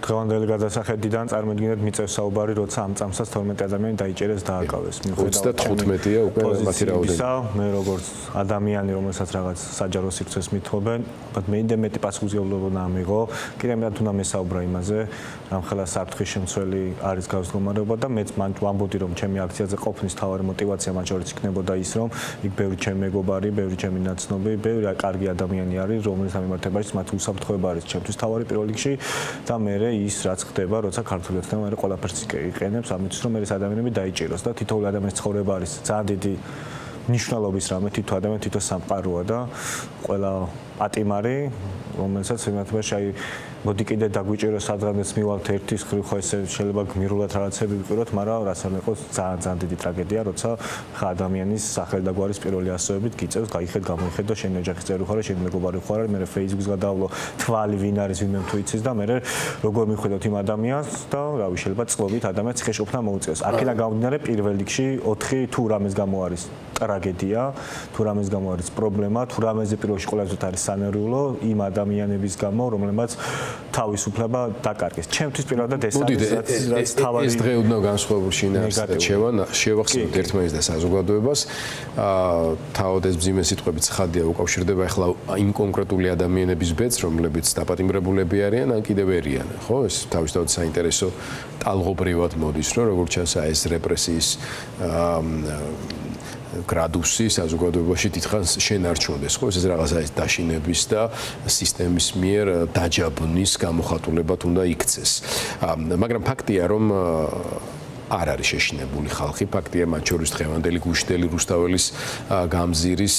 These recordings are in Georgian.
დღევანდელი გადასახედიდან წარმოიდგინეთ მიწევს საუბარი, როცა ამ წამსაც 12 ადამიანი დაიჭერეს დააკავეს. 35-ია უკვე მათი რაოდენობა. მე როგორც ადამიანი, რომელსაც რაღაც საჯარო სივრცეს მithობენ, მე მეტი პასუხისმგებლობა ამიღო. კიდევ მეტად უნდა მესაუბრა იმაზე, რამხელა საფრთხის შემცველი არის გავსდგომარეობა და მეც მან ვამბობდი, რომ ჩემი აქციაზე ყოფნის თავარი мотиваცია მათ შორის იქნებოდა ის, რომ იქ ბევრი ჩემი მეგობარი, ბევრი ჩემი ნაცნობი, ბევრი კარგი ადამიანი არის, რომელთა მიმართებაშიც მათ უსაფრთხოება არის ჩემთვის თავარი პირველ რიგში და მე ის რაც ხდება, როცა ქართული ოცნება მე ყველაფერს იყენებს, ამისთვის რომ ეს ადამიანები დაიჭიროს და თითოეული ადამიანის ცხოვრება არის ძალიან დიდი ნიშნულობის რამე, თითო ადამიანი თითო სამყაროა და ყველა პატიმარი, რომელსაც იმათბაში აი მოდი კიდე დაგვიჭიროს სადღაც მივალთ ერთის ხრივ ხო ესე შეიძლება გმირულად რაღაცები ვიყიროთ, მაგრამ რაც არ იყოს ძალიან დიდი ტრაგედია, როცა ხა ადამიანის სახელი და გვარის პირველი ასოებით გიწევს, გაიხედ, გამოიხედ და შენ ოჯახის წევრი ხარ, შენ მეგობარი ხარ, მე Facebook-ს გადავლო, თვალი ვინ არის, ვინმე თუ იცის და მე როგორ მიხვდეთ იმ ადამიანს და რავი შეიძლება წყობით ადამიანს ციხეშოფნა მოუწევს. აქედან გამომდინარე პირველ რიგში 4 თუ რამეს გამო არის ტრაგედია, თუ რამეს გამო არის პრობლემა, თუ რამეზე პირველში ყველაზე არის სანერვიულო იმ ადამიანების გამო, რომლებმაც თავისუფლება დაკარგეს. ჩემთვის პირადად ეს არის თავი. ეს დღე უდნა განსხვავებულ შინაარსზე შევახსენოთ ერთმანეთს და საზოგადოებას. თავად ეს მძიმე სიტყვებით ცხადია უკავშირდება ახლა იმ კონკრეტული ადამიანების ბედს, რომლებიც დაპატიმრებულები არიან, ან კიდევ ერიან, ხო? ეს თავისთავად საინტერესო ტალღობრივად მოდის, რომ როგორც ჩანს ეს რეპრესიის გრადუსი საზოგადოებაში დიდხანს შენარჩუნდეს, ხო? ეს რაღაცა ეს დაშინების და სისტემის მიერ დაჯაბნის გამოხატულებად უნდა იქცეს. მაგრამ ფაქტია, რომ არ არის შეშინებული ხალხი, ფაქტია მათ შორის დღევანდელი გუშინდელი რუსთაველის გამზირის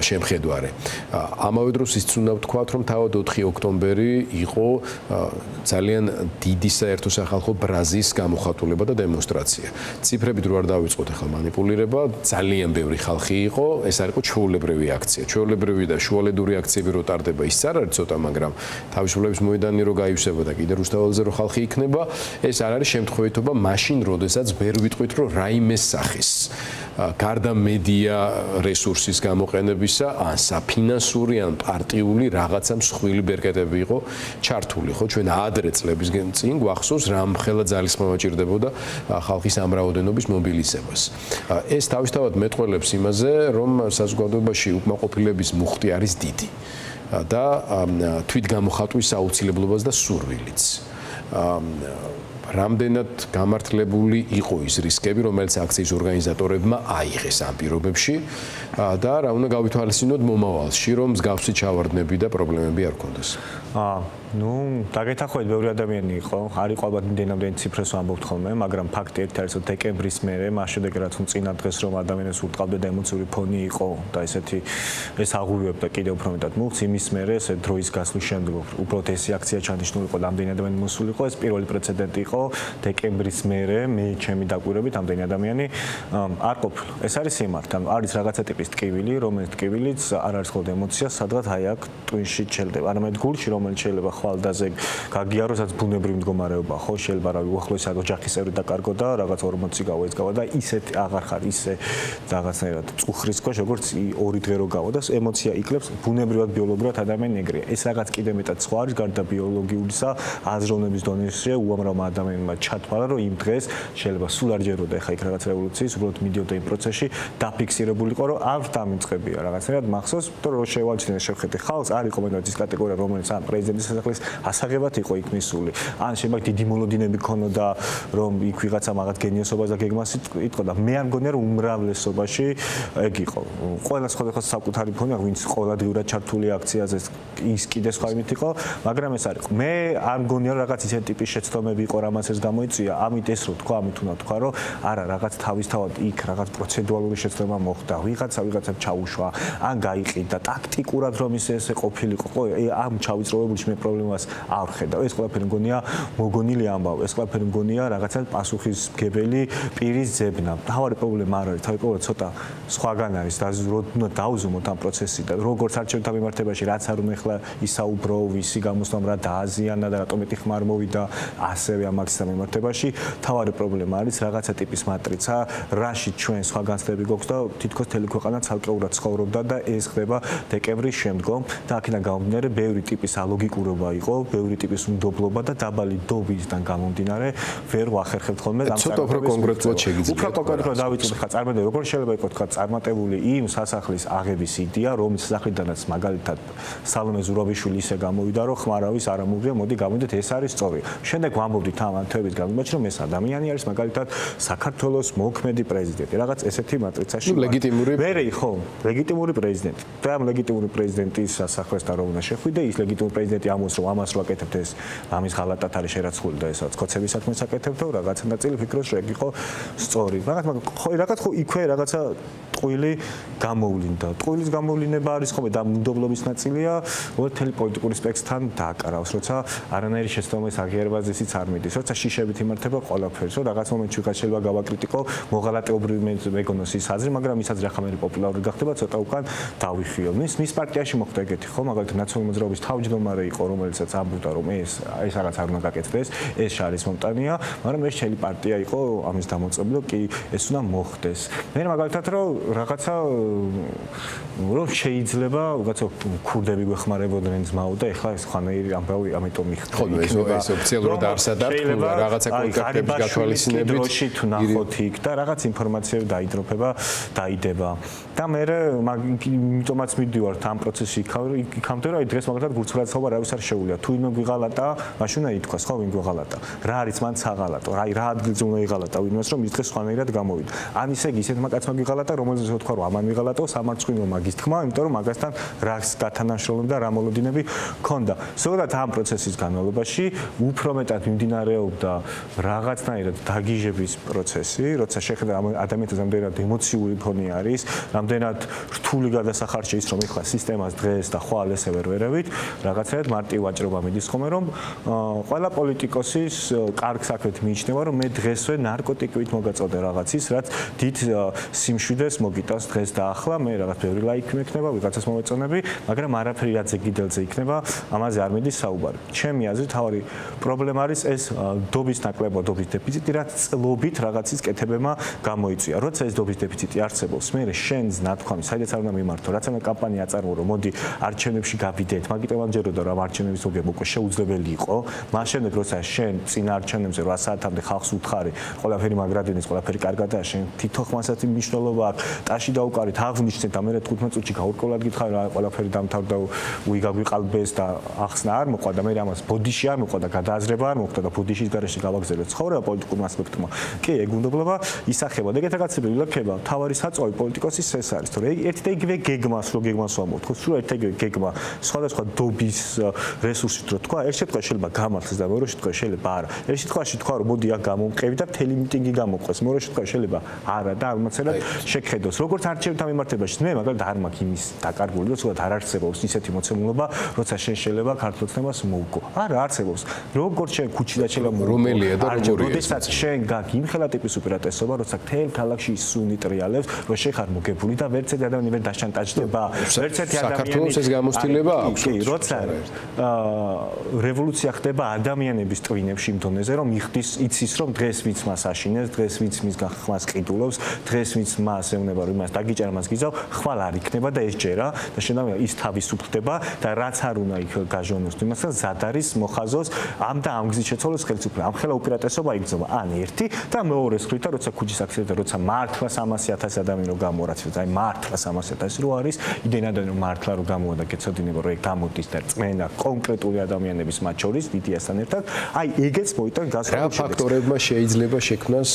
შემხედვარე. ამავე დროს ის უნდა ვთქვათ, რომ თავად 4 ოქტომბერი იყო ძალიან დიდი საერთო სახალხო ბრაზის გამოხატულება და დემონსტრაცია. ციფრებით რო არ დავიწყოთ ახლა манипуლირება, ძალიან ბევრი ხალხი იყო, ეს არ იყო ჩვეულებრივი აქცია. ჩვეულებრივი და შუალედური აქციები რო ტარდება, ის არ არის ცოტა, მაგრამ თავისუფლების მოედანი რო გაივსება და კიდე რუსთაველზე რო ხალხი იქნება, ეს არ არის შემთხვევითობა მაშინ როდესაც ვერ ვიტყვით, რომ რაიმეს სახის გარდა მედია რესურსის გამოყენებისა, ან საფინანსური, ან პარტიული რაღაცა მსხვილი ბერკეტები იყო ჩართული, ხო? ჩვენ ადრე წლების წინ გვახსოვს, რამხელა ძალისხმევა ჭირდებოდა ხალხის ამ რაოდენობის მობილიზებას. ეს თავისთავად მეტყველებს იმაზე, რომ საზოგადოებაში უკმაყოფილების მუხტი არის დიდი და თვითგამოხატვის აუცილებლობას და სურვილიც. რამდენად გამართლებული იყო ის რისკები, რომელიც აქციის ორგანიზატორებმა აიღეს ამ პირობებში და რა უნდა გავითვალისწინოთ მომავალში, რომ მსგავსი ჩავარდნები და პრობლემები არ გქონდეს. დაგეთანხმებით ბევრი ადამიანი იყო, არ იყო ალბათ იმდენამდე ციფრებს ვამბობთ ხოლმე, მაგრამ ფაქტი ერთი არის, რომ დეკემბრის მერე, მას შემდეგ რაც წინა დღეს რომ ადამიანებს ურტყავდა და ემოციური ფონი იყო და ესეთი ეს აღვივებდა კიდევ უფრო მეტად მოხს, იმის მერე ესე დროის გასვლის შემდგომ უბრალოდ ეს აქცია ჩანიშნული იყო და ამდენი ადამიანი მოსული იყო, ეს პირველი პრეცედენტი იყო დეკემბრის მერე, მე ჩემი დაკვირვებით ამდენი ადამიანი არ ყოფილა. ეს არის სიმართლე, არის რაღაცა ტიპის ტკივილი, რომელიც ტკივილიც არ არის მხოლოდ ემოცია, სადღაც აი აქ ტვინში ჩელდება, არამედ გულში, რომელიც შეიძლება ხვალდაზე გაგიაროს, რაც ბუნებრივი მდგომარეობა, ხო, შეიძლება რა უახლოესი ოჯახის წევრი დაკარგო და რაღაც 40 გავა ეს გავა და ისეთ აღარ ხარ ისე რაღაცნაირად წუხრის ქვეშ, როგორც 2 დღე რო გავა და ემოცია იკლებს ბუნებრივად ბიოლოგიურად ადამიანი ეგრეა. ეს რაღაც კიდე მეტად სხვა არის გარდა ბიოლოგიურისა, აზროვნების დონეზე უამრავმა ადამიანმა ჩათვალა, რომ იმ დღეს შეიძლება სულ არ ჯეროდა ეხა იქ რაღაც რევოლუციის, უბრალოდ მიდიოდა იმ პროცესში დაფიქსირებულიყო, რომ არ დამიწყებია რაღაცნაირად მახსოვს, რომ რო შევალჩინე შევხედე ხალხს, არ იყო მეტად ის კატეგორია, რომელიც ამ პრეზიდენტის სასახლის ასაღებად იყო იქ მისული. ან შეიძლება დიდი მოლოდინები ქონოდა, რომ იქ ვიღაცა მაგათ გენიოსობას და გეგმას იტყოდა და მე არ მგონია, რომ უმრავლესობაში ეგ იყო. ყველა სხვადასხვა საკუთარი ფონი აქვს, ვინც ყოველდღიურად ჩართული აქციაზე, ის კიდე სხვა იმით იყო, მაგრამ ეს არ იყო. მე არ მგონია, რომ რაღაც ისეთი ტიპის შეცდომები იყო, რამაც ეს გამოიწვია, ამით ეს რო თქვა, ამით უნდა თქვა, რომ არა, რაღაც თავისთავად იქ რაღაც პროცედურალური შეცდომა მოხდა, ვიღაცამ ჩაუშვა, ან გაიყიდა ტაქტიკურად რომ ესე ყოფილიყო, ხო, ამ ჩავიწროებულში მე პრობლემას არ ხედავ. ეს ყველაფერი მგონია მოგონილი ამბავი, ეს ყველაფერი მგონია რაღაცა პასუხისმგებელი პირის ძებნა. თავარი პრობლემა არ არის, თავი პრობლემა ცოტა სხვაგან არის და უნდა დაუზომოთ ამ პროცესში და როგორც არჩევნთა მიმართებაში, რაც არ უნდა ახლა ისაუბრო, ვისი გამოსვლამ რა დააზიანა და რატომ მეტი ხმა არ მოვიდა, ასევე ამ აქციის მიმართებაში, თავარი პრობლემა არის რაღაცა ტიპის მატრიცა, რაში ჩვენ სხვა განცდები გვაქვს და თითქოს მთელი ქვეყანა ცალკეურად ცხოვრობდა და ეს ხდება დეკემბრის შემდგომ და აქედან გამომდინარე ბევრი ტიპის ალოგიკურობა მცირეობა იყო, ბევრი ტიპის უნდობლობა და დაბალი დობისგან გამომდინარე ვერ ვახერხებთ ხოლმე ამ ცოტა უფრო კონკრეტულად შეგიძლიათ. უფრო კონკრეტულად დავიწყოთ ხა წარმატებული როგორ შეიძლება იყოს თქვა წარმატებული იმ სასახლის აღების იდეა, რომლის სახლიდანაც მაგალითად სალომე ზურაბიშვილი ისე გამოვიდა, რომ ხმარავის არ ამოუღია, მოდი გამოდეთ ეს არის სწორი. შემდეგ ვამბობდით ამ ანთების გამომაჩნ რომ ეს ადამიანი არის მაგალითად საქართველოს მოქმედი პრეზიდენტი, რაღაც ესეთი მატრიცაში. ლეგიტიმური ვერე ხო, ლეგიტიმური პრეზიდენტი. და ამ ლეგიტიმური პრეზიდენტის სასახლესთან რომ უნდა შეხვიდე, ის ლეგიტიმური პრეზიდენტი ამოს რომ ამას რო აკეთებთ ეს ამის ღალატად არის შერაცხული და ესაც კოცების საქმეს აკეთებთ, რაღაცა ნაწილი ფიქრობს რომ ეგ იყო სწორი. რაღაც ხო იქვე რაღაცა ტყუილი გამოვლინდა. ტყუილის გამოვლინება არის ხოლმე და მუდმლობის ნაწილია, მთელი პოლიტიკური სპექტრთან დააკარავს, როცა არანაირი შეცდომის აღიარებაზე ისიც არ მიდის, როცა შიშებით იმართება ყველაფერს, რომ რაღაც მომენტში ვიღაც შეიძლება გავაკრიტიკო, მოღალატეობრივი მეგონოს ის აზრი, მაგრამ ის აზრი ახლა მე პოპულარული გახდება, ცოტა უკან დავიხიო. მის პარტიაში მოხდა ეგეთი ხო, მაგალითად ნაციონალური მოძრაობის თავმჯდომარე იყო, რომელიცაც ამბობდა, რომ ეს რაღაც არ უნდა გაკეთდეს, ეს შარის მომტანია, მაგრამ ეს შელი პარტია იყო ამის დამოწმებული, რომ კი ეს უნდა მოხდეს. მე მაგალითად რომ რაღაცა რომ შეიძლება ვიღაცა ქურდები გვეხმარებოდნენ ძმაო და ეხლა ეს ხანეირი ამბავი ამიტომ მიხდება. ხო, ეს ოფიციალურად არ სადარქმევა რაღაცა კონტაქტების გათვალისწინებით დროში თუ ნახოთ იქ და რაღაც ინფორმაციები დაიდროფება, დაიდება. და მე იმიტომაც მივდივართ ამ პროცესში იქამდე რომ აი დღეს მაგალითად გულწრფელობა რავის არ შეუძლია. თუ ვინმე გვიღალატა, მაშინ უნდა ითქვას ხო ვინ გვიღალატა. რა არის მან საღალატო, რა ადგილზე უნდა იღალატა ვინმეს რომ ის დღეს სხვანაირად გამოვიდა. ან ისე ისეთმა კაცმა გვიღალატა, რომელზეც თქვა რომ ამან ვიღალატო, სამარცხვინო მაგის თქმა, იმიტომ რომ მაგასთან რას გათანაშრომლები და რა მოლოდინები ქონდა. ზოგადად ამ პროცესის განმავლობაში უფრო მეტად მიმდინარეობდა რაღაცნაირად დაგიჟების პროცესი, როცა შეხედა ადამიანთა რამდენად ემოციური ფონი არის, რამდენად რთული გადასახარჯე ის რომ ეხლა სისტემას დღეს და ხვალ ესე ვერ ვერევით, რაღაცნაირად მარტივ ვაჭრობა მიდის ხოლმე რომ ყველა პოლიტიკოსის კარგ საქმეთ მიიჩნევა რომ მე დღესვე ნარკოტიკით მოგაწოდე რაღაცის, რაც დიდ სიმშვიდეს მოგიტანს დღეს და ახლა მე რაღაც ბევრი ლაიქი მექნება, ვიღაცას მომეწონები, მაგრამ არაფერი რაც ეგიდელზე იქნება, ამაზე არ მიდის საუბარი. ჩემი აზრით, თავი პრობლემა არის ეს დობის ნაკლებობა, დობის დეფიციტი, რაც წლობით რაღაცის კეთებებმა გამოიწვია. როცა ეს დობის დეფიციტი არსებობს, მე შენს ნათქვამი, საიდანაც არ უნდა მიმართო, რაც ამ კამპანია აწარმოო, რომ მოდი არჩევნებში გავიდეთ, მაგიტომ ამჯეროდა რომ არჩევნების მოგება უკვე შეუძლებელი იყო. მას შემდეგ როცა შენ წინა არჩევნებზე 8 საათამდე ხალხს უთხარი, ყველაფერი მაგრადენის, ყველაფერი კარგადაა, შენ თითოხმასაც მნიშვნელობა აქვს, ტაში დაუკარით, აღნიშნეთ და მე 15 წუთში გაურკვევლად გითხარი რა ყველაფერი დამთავრდა, უიგაგვიყალბეს და ახსნა არ მოყვა და მე ამას ბოდიში არ მოყვა და გადააზრება არ მოხდა და ბოდიშის გარეშე გავაგზავნე ცხოვრება პოლიტიკურ ასპექტმა. კი, ეგ უნდობლობა ისახება და ეგეთ რაღაცები ვილაქება. თავარი საწვავი პოლიტიკოსის ეს არის, თორე ერთი და იგივე გეგმას რო გეგმას ვამბობთ, ხო, სულ ერთი და იგივე გეგმა, სხვადასხვა დობის რესურსით რო თქვა, ერთ შემთხვევაში შეიძლება გამართლდეს და მეორე შემთხვევაში შეიძლება არა. ერთ შემთხვევაში თქვა რომ მოდი აქ გამომყევი და მთელი მიტინგი გამოყვეს, მეორე შემთხვევაში შეიძლება არა და აღმოცენად შეგხედოს. როგორც არჩევნებთან მიმართებაში, მე მაგალითად არ მაქვს იმის დაკარგული, რომ ზოგადად არ არსებობს ისეთი მოცემულობა, როცა შენ შეიძლება ქართლოცნებას მოუგო. არა არსებობს. როგორც შენ ქუჩიდან შეიძლება რომელია და როგორია. როდესაც შენ გაქვს იმ ხელა ტიპის უპირატესობა, როცა მთელ ქალაქში სუნი ტრიალებს, რომ შენ ხარ მოგებული და ვერც ერთი ადამიანი ვერ დაშანტაჟდება, ვერც ერთი ადამიანი საქართველოს ეს გამოცდილება აქვს. კი, როცა რევოლუცია ხდება ადამიანების ტვინებში იმ დონეზე, რომ იხდის იცის რომ დღეს ვინც მას აშინებს, დღეს ვინც მის ხმას ყიდულობს, დღეს ვინც მას ეუბნება რომ იმას დაგიჭერა მას გიზავ, ხვალ არ იქნება და ეს ჯერა და შენ ის თავისუფლდება და რაც არ უნდა იქ გაჟონოს იმასთან ზად არის მოხაზოს ამ და ამ გზით შეცვალოს ხელისუფლება. ამ ხელა უპირატესობა იგრძნობა ან ერთი და მეორე სქრითა როცა ქუჩის აქცია და როცა მართლა 300,000 ადამიანი რო გამორაცვეს, აი მართლა 300,000 რო არის, იმდენ ადამიანი რომ მართლა რო გამოვა და გეცოდინება რომ ეგ გამოდის და წმენა კონკრეტული ადამიანების მათ შორის დიდიასთან ერთად, აი ეგეც მოიტან გასაგებია. რა ფაქტორებმა შეიძლება შექმნას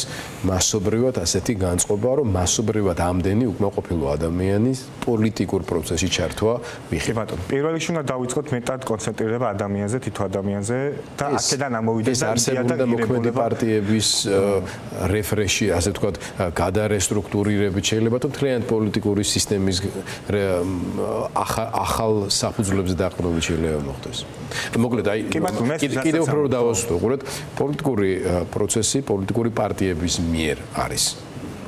მასობრივად ასეთი განწყობა, რომ მასობრივად ამდენი უკმაყოფილო ადამიანის პოლიტიკურ პროცესში ჩართვა მიხი ბატონო. პირველ რიგში უნდა დავიწყოთ მეტად კონცენტრირება ადამიანზე, თითო ადამიანზე და აქედან ამოვიდეს და არსებული და მოქმედი პარტიების რეფრეში, ასე ვთქვათ, გადარესტრუქტურირებით შეიძლება თუ მთლიანად პოლიტიკური სისტემის ახალ საფუძვლებზე დაყრდნობით შეიძლება მოხდეს. მოკლედ, აი კიდევ უფრო დავასრულოთ, პოლიტიკური პროცესი პოლიტიკური პარტიების მიერ არის.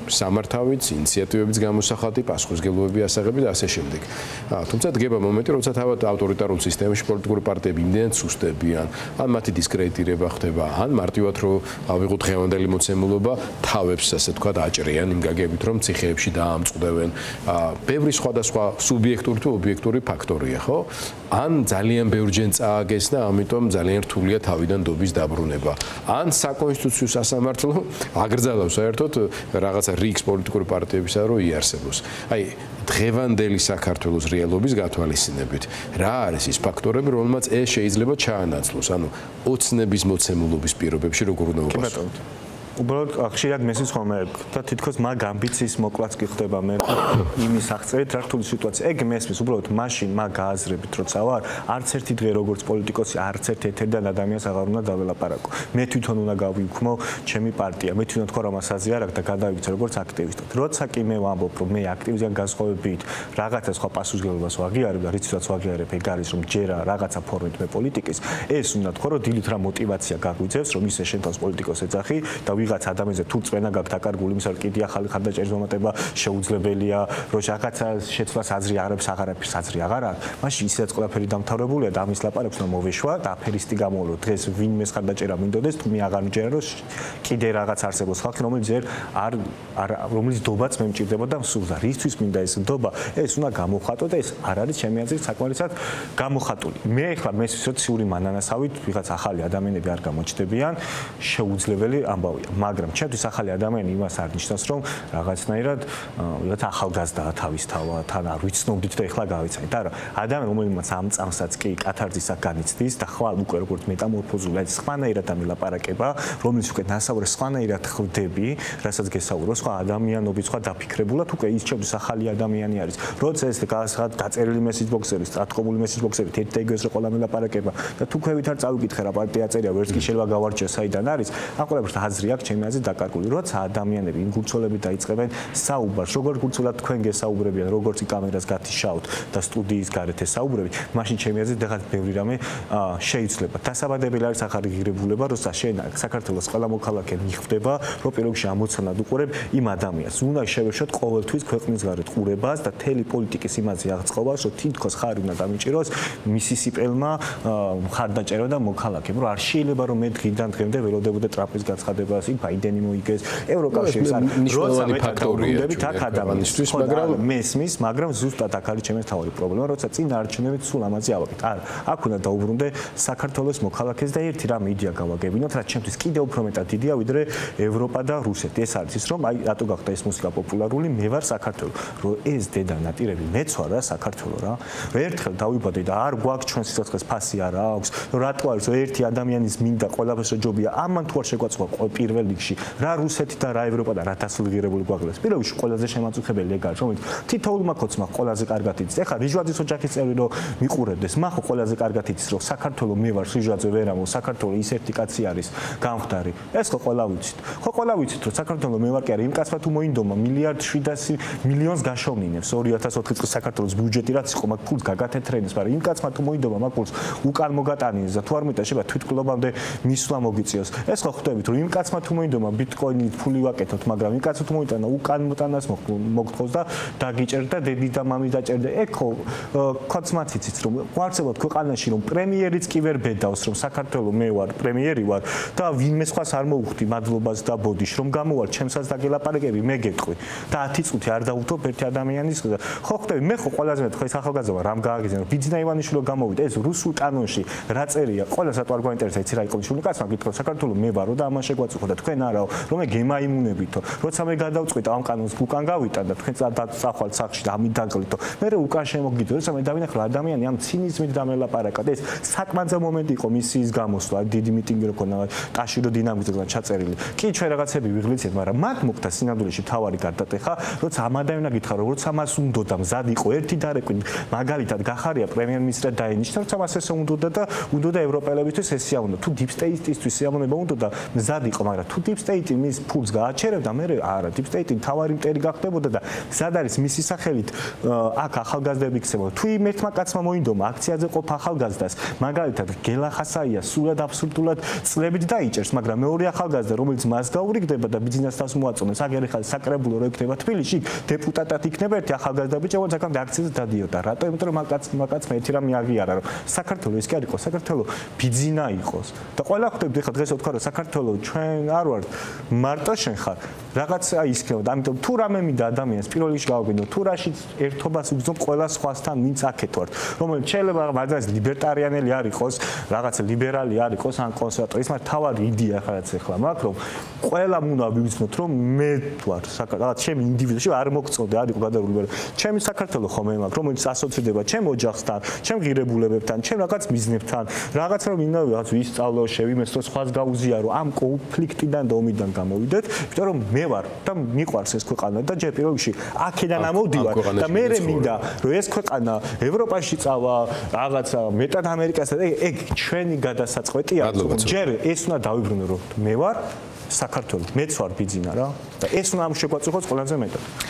სამართავიც, ინიციატივების გამოსახატი, პასუხისმგებლობები ასაღები და ასე შემდეგ. თუმცა დგება მომენტი, როცა თავად ავტორიტარულ სისტემაში პოლიტიკური პარტიები იმდენად სუსტებიან, ან მათი დისკრედიტირება ხდება, ან მარტივად რომ ავიღოთ დღევანდელი მოცემულობა, თავებს ასე ვთქვათ აჭრიან იმ გაგებით, რომ ციხეებში დაამწყდებენ. ბევრი სხვადასხვა სუბიექტური თუ ობიექტური ფაქტორია, ხო? ან ძალიან ბევრჯერ წააგეს და ამიტომ ძალიან რთულია თავიდან დობის დაბრუნება. ან საკონსტიტუციო სასამართლო აგრძელავს საერთოდ რაღაცა რიგს პოლიტიკური პარტიებისა რომ იარსებოს. აი დღევანდელი საქართველოს რეალობის გათვალისწინებით რა არის ის ფაქტორები, რომელმაც ეს შეიძლება ჩაანაცვლოს, ანუ ოცნების მოცემულობის პირობებში როგორ უნდა უპასუხოთ. უბრალოდ ხშირად მესის ხოლმე და თითქოს მაგ ამბიციის მოკლაც კი ხდება მე იმის აღწერით რა რთული სიტუაცია. ეგ მესმის უბრალოდ მაშინ მაგ გააზრებით როცა ვარ, არც ერთი დღე როგორც პოლიტიკოსი, არც ერთ ეთერდან ადამიანს აღარ უნდა დაველაპარაკო. მე თვითონ უნდა გავიუქმო ჩემი პარტია. მე თვითონ თქვა რომ ასაზი არ აქვს და გადავიქცე როგორც აქტივისტად. როცა კი მე ვამბობ რომ მე აქტივიზმთან განსხვავებით რაღაცა სხვა პასუხისმგებლობას ვაღიარებ და რითაც ვაღიარებ, ეგ არის რომ ჯერა რაღაცა ფორმით მე პოლიტიკის, ეს უნდა თქვა რომ დილით რა мотиваცია გაგვიძევს რომ ისე შენ თავს პოლიტიკოს ეძახი და ვიღაც ადამიანზე თუ წვენა გაქვს დაკარგული, იმის არ კიდე ახალი ხარდაჭერის მომატება შეუძლებელია, რომ რაღაცა შეცვლას აზრი არებს, აღარაფერს აზრი აღარ აქვს. მაშინ ისედაც ყველაფერი დამთავრებულია და ამის ლაპარაკს უნდა მოვეშვა და აფერისტი გამოვრო. დღეს ვინმეს ხარდაჭერა მინდოდეს, თუ მე აღარ მჯერა რომ კიდე რაღაც არსებობს ხალხი, რომელიც ჯერ რომელიც დობაც მე მჭირდებოდა სულ და რისთვის მინდა ეს დობა, ეს უნდა გამოვხატო და ეს არ არის ჩემი აზრით საკმარისად გამოხატული. მე ახლა მესვიციური მანანასავით ვიღაც ახალი ადამიანები არ გამოჩნდებიან, შეუძლებელი ამბავია. მაგრამ ჩემთვის ახალი ადამიანი იმას არ ნიშნავს, რომ რაღაცნაირად ვიღაც ახალგაზრდაა თავისთავად, თან არ ვიცნობდით და ეხლა გავიცანით. არა, ადამიანი რომელმაც ამ წამსაც კი კათარზისად განიცდის და ხვალ უკვე როგორც მეტამორფოზული, აი სხვანაირად ამილაპარაკება, რომელიც უკვე ნასაურე სხვანაირად ხვდები, რასაც გესაუბროს, სხვა ადამიანობით, სხვა დაფიქრებულად უკვე ის ჩემთვის ახალი ადამიანი არის. როცა ეს გაწერილი მესეჯ ბოქსები, სტრატეგიული მესეჯ ბოქსები, ერთ ეგრეს რა ყველა მილაპარაკება და თუ ქვევით არ წავიკითხე რა პარტია წერია, ვერც კი შეიძლება გავარჩიო საიდან არის, ამ ყველაფერს აზრი აქვს ჩემი აზრით დაკარგული. როცა ადამიანები იმ გულწრფელობით დაიწყებენ საუბარს, როგორ გულწრფელად თქვენ გესაუბრებიან, როგორც კამერას გათიშავთ და სტუდიის გარეთ ესაუბრებით, მაშინ ჩემი აზრით დაღაც ბევრი რამე შეიძლება. დასაბადებელი არის ახალი ღირებულება, როცა შენ საქართველოს ყველა მოქალაქე მიხვდება, რომ პირველში ამოცანად უყურებ იმ ადამიანს. უნდა შევეშოთ ყოველთვის ქვეყნის გარეთ ყურებას და თელი პოლიტიკის იმაზე აღწყობას, რომ თითქოს ხარი უნდა დამიჭიროს მისისიპელმა ხარდაჭერა და მოქალაქემ, რომ არ შეიძლება რომ მე დღიდან დღემდე ველოდებოდე ტრამპის გაცხადებას, იქ ბაიდენი მოიგეს, ევროკავშირის მნიშვნელოვანი ფაქტორია აქ ადამიანისთვის, მაგრამ მესმის, მაგრამ ზუსტად აქ არის ჩემი თავი პრობლემა, როცა წინ არჩევნებით სულ ამაზე ავაკეთ. არა, აქ უნდა დაუბრუნდე საქართველოს მოქალაქეს და ერთი რამ იდეა გავაგებინოთ, რაც ჩემთვის კიდევ უფრო მეტად დიდია, ვიდრე ევროპა და რუსეთი. ეს არის ის, რომ აი რატო გახდა ეს მუსიკა პოპულარული, მე ვარ საქართველო. რომ ეს დედა ნატირები მეც ვარ რა საქართველო რა. რომ ერთხელ დავიბადე და არ გვაქვს ჩვენ სიცოცხლეს ფასი არა აქვს. რომ რატო არის რომ ერთი ადამიანის მინდა ყველაფერს ჯობია, ამან თუ არ შეგვაწყობა პირველ რიგში რა რუსეთი და რა ევროპა და რა დასულღირებული გვაგლებს. პირველ რიგში ყველაზე შემაწუხებელი ეგ არის, რომელიც თითოეულმა ქოცმა ყველაზე კარგად იცის. ეხლა რიჟვაძის ოჯახის წევრი რომ მიყურებდეს, მახო ყველაზე კარგად იცის, რომ საქართველოს მე ვარ რიჟვაძე ვერამო, საქართველოს ის ერთი კაცი არის გამხდარი. ეს ხო ყველა ვიცით. ხო ყველა ვიცით, რომ საქართველოს მე ვარ კი არის იმ კაცმა თუ მოინდომა 1.7 მილიონს გაშოვნინებს 2004 წლის საქართველოს ბიუჯეტი რაც იყო, მაგ ფულს გაგათეთრენეს, მაგრამ იმ კაცმა თუ მოინდომა მაგ ფულს უკან მოგატანინეს და თუ არ მეტა შეიძლება თვითმკვლობამდე მისვლა მოგიწიოს. ეს ხო ხვდებით, რომ იმ კაცმა თუ მოინდომა ბიტკოინით ფული ვაკეთოთ, მაგრამ იმ კაცმა თუ მოიტანა უკან მოტანას მოგთხოვს და დაგიჭერდა დედი და მამი დაჭერდა. ეგ ხო ქოცმაც იცით, რომ გვარცებობთ ქვეყანაში, რომ პრემიერიც კი ვერ ბედავს, რომ საქართველოს მე ვარ პრემიერი ვარ და ვინმე სხვას არ მოუხდი მადლობას და ბოდიშ, რომ გამოვალ ჩემსაც დაგელაპარაკები, მე გეტყვი და 10 წუთი არ დავუთო ერთი ადამიანის. ხო ხვდები, მე ხო ყველაზე მეტ ხო ეს ახალგაზრდა რამ გააგზავნა, ბიძინა ივანიშვილო გამოვიდა, ეს რუსულ კანონში რა წერია, ყველასაც არ გვაინტერესებს, იცი რა იყო მშული კაცმა გითხრა საქართველოს მე ვარო და ამან შეგვაწუხო და თქვენ არაო, რომ მე გემაიმუნებითო. როცა მე გადავწყვიტა ამ კანონს უკან გავიტან და თქვენ წახვალ სახში და ამით დაგლითო. მე უკან შემოგიდო, როცა მე დავინახე ადამიანი ამ ცინიზმით დამელაპარაკა და ეს საკმაძა მომენტი იყო მისიის გამოსვლა, დიდი მიტინგი რო ქონა, ტაშირო დინამიკისგან ჩაწერილი. კი ჩვენ რაღაცები ვიღლიცეთ, მაგრამ მათ მოხდა სინამდვილეში თავარი გარდატეხა, როცა ამ ადამიანმა გითხრა, როცა მას უნდოდა მზად იყო ერთი დარეკვით, მაგალითად გახარია პრემიერ-მინისტრად დაენიშნა, როცა მას ესე უნდოდა და უნდოდა ევროპელებისთვის ესეა უნდა. თუ დიპ სტეიტისთვის სიამონება უნდოდა მზად იყო, მაგრამ მაგრამ თუ deep state-ი მის ფულს გააჩერებდა, მე არა, deep state-ი თავარი მტერი გახდებოდა და სად არის მისი სახელით აქ ახალგაზრდები იქცევა. თუ იმ ერთმა კაცმა მოინდომა აქციაზე ყოფ ახალგაზრდას, მაგალითად გელა ხასაია სულად აბსურდულად წლებით დაიჭერს, მაგრამ მეორე ახალგაზრდა, რომელიც მას გაურიგდება და ბიზნესს თავს მოაწონებს, აგერი ხალხი საკრებულო რო იქნება თბილისში, დეპუტატად იქნება ერთი ახალგაზრდა ბიჭი, რომელიც აქამდე აქციაზე დადიოდა. რატო? იმიტომ რომ მაგაც ერთი რამე აღიარა, რომ საქართველოს ის კი არ იყოს, საქართველოს ბიძინა იყოს. და ყველა ხვდებით ხა დღეს ვთქვა, რომ საქართველოს ჩვენ არ ვართ მარტო შენ ხარ. რაღაცა ისქნებოდა, ამიტომ თუ რამე მინდა ადამიანს პირველ რიგში გავაგინო, თუ რაშიც ერთობას უგზნობ ყველა სხვასთან, ვინც აქეთ ვართ, რომელიც შეიძლება მაგას ლიბერტარიანელი არ იყოს, რაღაცა ლიბერალი არ იყოს, ან კონსერვატორი, ის მაგრამ თავად იდეა ხარაც ახლა მაქვს, რომ ყველა უნდა ვიცნოთ, რომ მე ვარ რაღაც ჩემი ინდივიდუში არ მოგწოდე, არ იყო გადარულებული. ჩემი საქართველოს ხომ მაქვს, რომელიც ასოცირდება ჩემ ოჯახთან, ჩემ ღირებულებებთან, ჩემ რაღაც მიზნებთან, რაღაცა რომ მინდა რაღაც ვისწავლო, შევიმეცნო, სხვას გაუზიარო, ამ კონფლიქტიდან და ომიდან გამოვიდეთ, იმიტომ რომ მე ვარ და მიყვარს ეს ქვეყანა და ჯერ პირველ რიგში აქედან ამოვდივარ და მე მინდა რომ ეს ქვეყანა ევროპაში წავა, რაღაცა მეტად ამერიკასა და ეგ ჩვენი გადასაწყვეტია. ჯერ ეს უნდა დავიბრუნო რომ მე ვარ საქართველოს, მეც ვარ ბიძინა რა და ეს უნდა ამ შეგვაწუხოს ყველაზე მეტად.